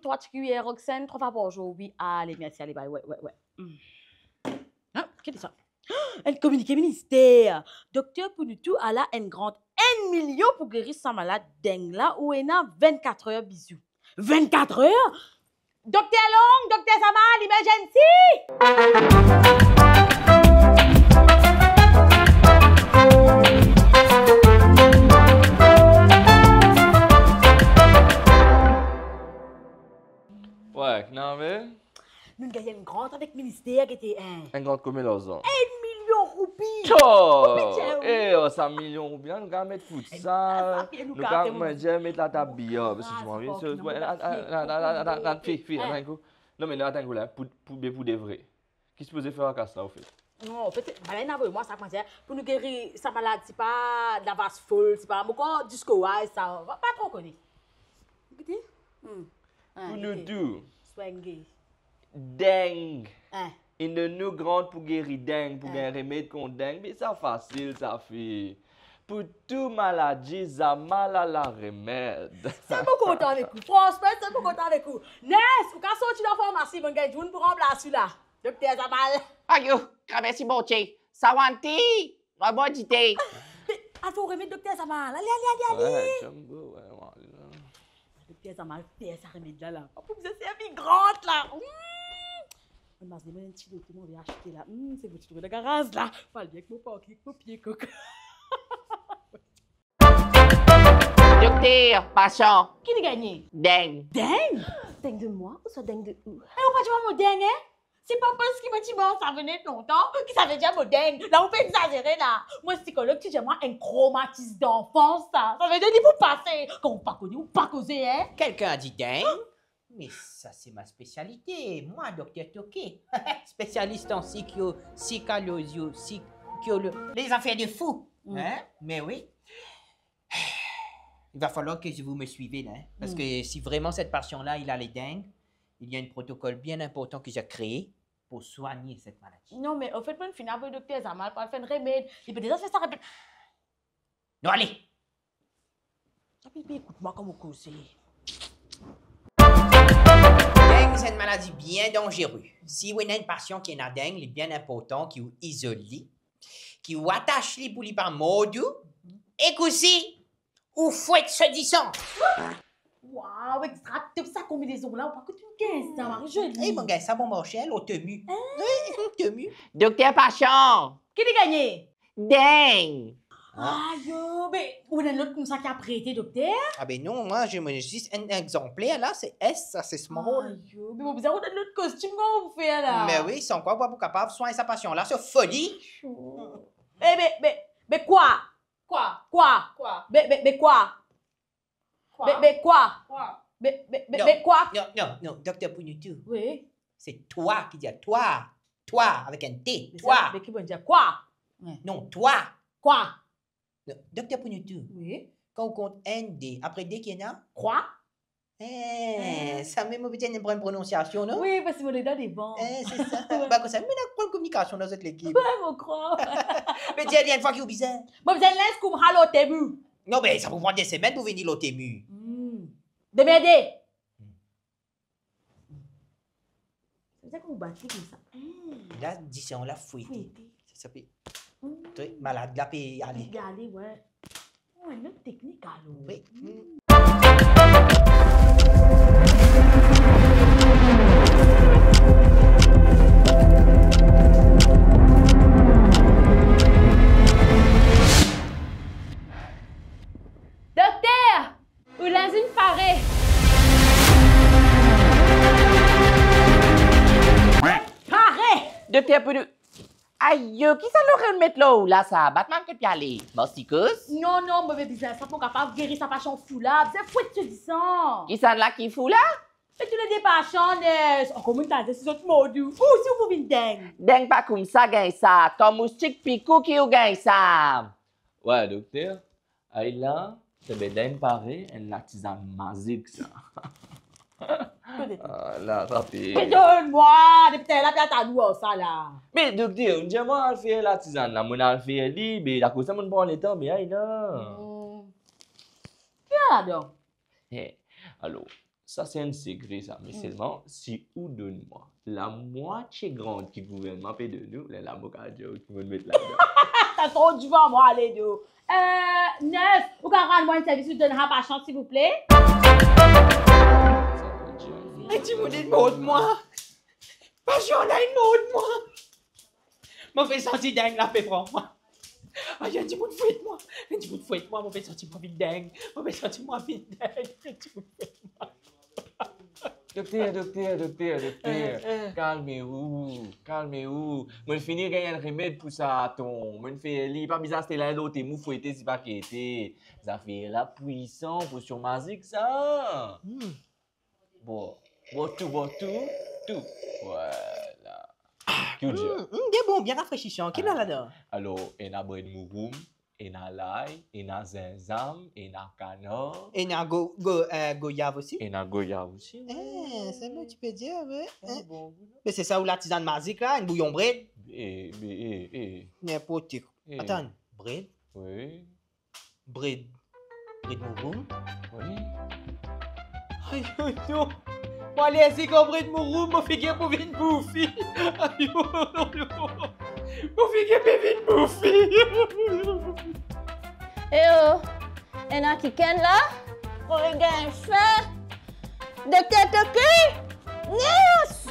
3 cuillères Roxane, 3 fois par jour. Oui, allez, merci, allez, bye. Ouais. Ah, qu'est-ce que c'est ça? Un communiqué ministère. Docteur Pounutou a là un grand 1 million pour guérir sa malade dengue là où il a 24 heures bisous. 24 heures? Docteur Long, Docteur Sama, l'emergency! Ouais, non mais. Nous avons un grand avec ministère qui était Un grand comme l'argent. 1 million roupies. Oh! Eh, 100 millions de roupies, nous allons mettre tout ça. Nous allons mettre la table bien. Parce que je m'en viens. Fille, attends. Non, mais attends, là, pour de vrai. Qu'est-ce que vous pouvez faire à ça, au fait? Non, en fait, moi, ça commence pour nous guérir sa maladie, c'est pas de la vase folle, c'est pas encore du scoaz, ça, va pas trop connaître. Écoutez? Pour nous tous. Soigner. Dengue. Une nous grande pour guérir dengue, pour gagner remède contre dengue, mais ça facile, ça fait. Pour toute maladie, ça mal à la remède. C'est beaucoup content avec vous. Franchement, c'est beaucoup content avec vous. Ness, vous pouvez sortir dans la pharmacie, mon gars, pour remplacer là. Docteur Zamal. Aïe, merci beaucoup. Sawanti, on va dire. Il faut remettre docteur Zamal. Allez. Ouais, j'aime beaucoup, ouais. Docteur Zamal, fait ça remède là. Pour vous servir grande là. On m'a dit, un petit document, on va acheter là. C'est votre tour de garage là. Fallait bien que mon paquet, mon pied, coq. Docteur, patient. Qui a gagné? Dengue. Dengue? Dengue de moi ou ça dengue de où? Eh, on va dire mon dengue, hein? C'est pas parce qu'il m'a dit, bon, ça venait longtemps, qu'il savait déjà mon dengue. Là, on peut exagérer, là. Moi, psychologue, tu dis, moi, un traumatisme d'enfance, ça. Ça veut dire, il faut passer. Quand on pas connu ou pas causé, hein? Quelqu'un a dit dengue? Mais ça, c'est ma spécialité. Moi, docteur Toqué, spécialiste en psychologie, les affaires de fous. Hein? Mais oui. Il va falloir que vous me suivez là. Hein? Parce que si vraiment cette patient-là, il a les dengues, il y a un protocole bien important que j'ai créé pour soigner cette maladie. Non, mais au fait, moi, je finis avec le docteur Zamal pour faire un remède. Il peut déjà faire ça répète. Non, allez! Écoute-moi comme vous causez. Dengue, c'est une maladie bien dangereuse. Si vous avez un patient qui a dengue, il est bien important qu'il vous isole, qu'il vous attache les boulis par modu, et qu'aussi, vous faites ce disant. Waouh, extracte ça combinaison là, pas que tu me ça, Marie, joli. Eh, mon gars, ça bon marché, l'eau temu. Oui, temu. Docteur patient. Qui a gagné? Dengue. Aïe, mais on a l'autre comme ça qui a prêté, docteur? Ah ben non, moi, j'ai juste un exemplaire, là, c'est S, ça, c'est small. Aïe, mais vous avez l'autre costume, comment vous faites là? Mais oui, sans quoi, vous capable de soigner sa passion, là, c'est folie. Mais quoi? Quoi? Mais quoi? Mais quoi? Mais quoi? Non, docteur Pounutou. Oui. C'est toi qui dis toi. Toi, avec un T. Toi. Mais qui veut dire quoi? Non, toi. Quoi? Docteur Pounutou. Oui. Quand on compte ND, après D qui est là? Quoi? Ça même peut-être une bonne prononciation, non? Oui, parce que mon état est bon. C'est ça. Bah, comme ça, mais la bonne communication dans cette équipe. Ouais, mon croix. Mais tiens, il y a une fois qui est bizarre. Bon, vous allez laisser comme halo tému. Non, mais ça vous prend des semaines pour venir l'autre ému. Demandez. C'est ça que vous battez comme ça. Là, dis on l'a fouetté. Ça s'appelle. Malade, là, puis aller. Regardez, ouais. Oh, une autre technique, alors. Oui. Docteur! Ou l'asine parée. Parée! Docteur Pounutou. Aïe, qui ça l'aurait mettre là ou là, ça? Batman que tu aller. Masticus? Non, mais bizarre, ça pour capable guérir sa passion fou là. C'est fou de te dire ça. Qui ça là qui fout là? Mais tu le dépachons, en commun, t'as des autres mots. Ou si vous pouvez dingue. Dengue pas comme ça, gagne ça. Ton moustique picou qui ou gagne ça. Ouais, docteur. Aïe là, c'est bien pareil, un artisan magique ça. Là, rapide. Mais donne-moi, depuis là, t'as nous ça là. Mais docteur, on dit moi, je fais l'artisan là, on a fait libre, mais la cause ça, on prend le temps, mais aïe là. Qui est là-dedans? Alors, Ça, c'est un secret, ça. Mais seulement, si ou donne-moi la moitié grande qui gouvernement paie de nous, les avocats qui vont mettre là-dedans. T'as trop du vent, moi, les deux. Neuf, vous pouvez rendre moi un service, vous donnera pas chance, s'il vous plaît. Et tu me dis de mots de moi. Parce qu'on a une mot de moi. M'en fait sentir dingue, la paix pour moi. Ah, j'ai un petit bout de fouet de moi. Un petit bout de fouet de moi, m'en fait sentir moi vite dingue. M'en fait sentir moi vite dingue. Un petit bout de fouet de moi. Docteur, calmez-vous. Moi, finis gagner un remède pour ça, ton. Moi, fais li, pas bizarre, c'était là, l'autre, mou fouetté, si pas qu'il était. Ça fait la puissance pour sur magique, ça. Bon, tout. Voilà. Bon, bien rafraîchissant. Qui est là-dedans? Alors, il y a bread mouroum, il y a l'ail, il y a zinzam, il y a canard. Et il y a goyave aussi? Il y a goyave aussi. C'est bon, tu peux dire, oui. Mais c'est ça ou la tisane magique, là? Une bouillon bread? N'importe quoi. Attends, bread? Oui. Bread mouroum? Oui. Aïe, non. Moi, allez, c'est qu'on bread mouroum, moi, fait qu'il pour venir bouffer. Aïe, non. Moi, fait qu'il pour venir bouffer. Eh oh, il y a qui ken là? On regarde un chat. Docteur Toki? Yes!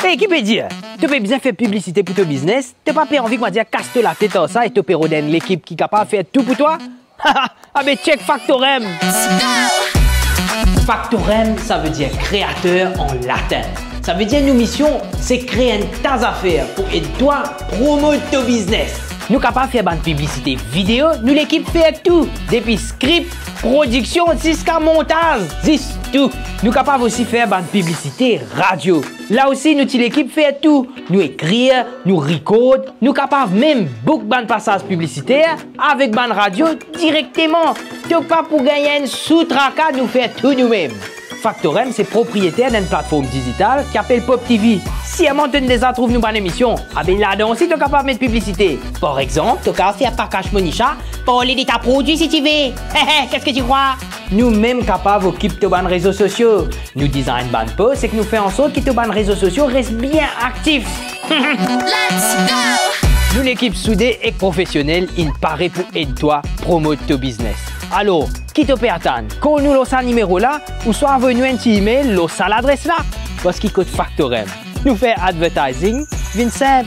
Hey, qui peut dire? Tu peux bien faire publicité pour ton business? Tu n'as pas envie que moi dire casse la tête en ça et tu peux redonner l'équipe qui est capable de faire tout pour toi? Ah ben check Factorem! Factorem, ça veut dire créateur en latin. Ça veut dire nos missions, c'est créer une tas d'affaires pour aider toi à promouvoir ton business. Nous capables de faire une publicité vidéo, nous l'équipe fait tout. Depuis script, production, jusqu'à montage, juste tout. Nous capables aussi faire une publicité radio. Là aussi, nous l'équipe fait tout. Nous écrire, nous record, nous capables même book ban passage publicitaire avec ban radio directement. Tu pas pour gagner une sous-traca, nous faire tout nous-mêmes. Factorem, c'est propriétaire d'une plateforme digitale qui appelle Pop TV. Si un montagne des trouve nous bonne émission, ah ben là-dedans aussi, tu es capable de mettre publicité. Par exemple, tu es capable de faire package Monisha pour aller de ta produit si tu veux. Qu'est-ce que tu crois? Nous-mêmes capables d'occuper tes bonnes réseaux sociaux. Nous design ban post et que nous faisons en sorte que tes bonnes réseaux sociaux restent bien actifs. Let's go! Nous, l'équipe soudée et professionnelle, il paraît pour aider toi à promouvoir ton business. Alors, qui te peut attendre? Call-nous le numéro là ou soit envoie-nous un petit email à l'adresse là. Parce qu'il coûte Factorem. Nous fait advertising, Vincent.